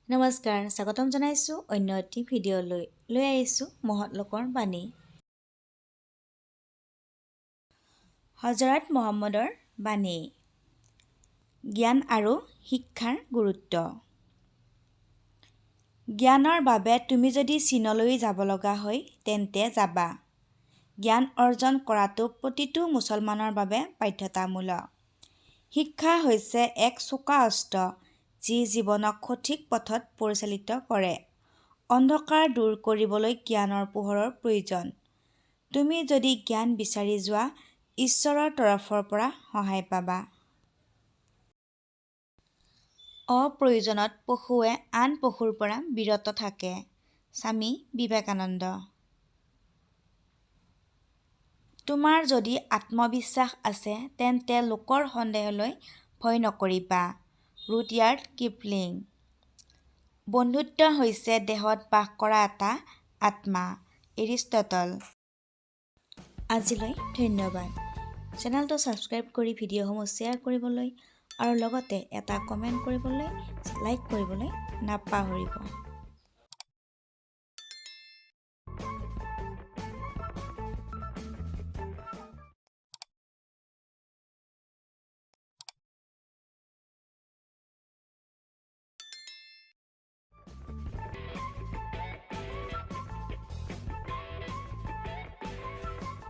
নমস্কাৰ, স্বাগতম জনাইছোঁ অন্য এটি ভিডিঅ'লৈ। লৈ আহিছোঁ মহৎ লোকৰ বাণী। হজৰত মহম্মদৰ বাণী। জ্ঞান আৰু শিক্ষাৰ গুৰুত্ব। জ্ঞানৰ বাবে তুমি যদি চীনলৈ যাব লগা হয় তেন্তে যাবা। জ্ঞান অৰ্জন কৰাটো প্ৰতিটো মুছলমানৰ বাবে বাধ্যতামূলক। শিক্ষা হৈছে এক চোকা অস্ত্ৰ যি জীৱনক সঠিক পথত পৰিচালিত কৰে। অন্ধকাৰ দূৰ কৰিবলৈ জ্ঞানৰ পোহৰৰ প্ৰয়োজন। তুমি যদি জ্ঞান বিচাৰি যোৱা, ঈশ্বৰৰ তৰফৰ পৰা সহায় পাবা। অপ্ৰয়োজনত পশুৱে আন পশুৰ পৰা বিৰত থাকে। স্বামী বিবেকানন্দ। তোমাৰ যদি আত্মবিশ্বাস আছে তেন্তে লোকৰ সন্দেহলৈ ভয় নকৰিবা। Rudyard Kipling. বন্ধুত্ব হৈছে দেহত বাস কৰা এটা আত্মা। এৰিষ্টটল। আজিলৈ ধন্যবাদ। চেনেলটো ছাবস্ক্ৰাইব কৰি ভিডিঅ'সমূহ শ্বেয়াৰ কৰিবলৈ আৰু লগতে এটা কমেণ্ট কৰিবলৈ, লাইক কৰিবলৈ নাপাহৰিব।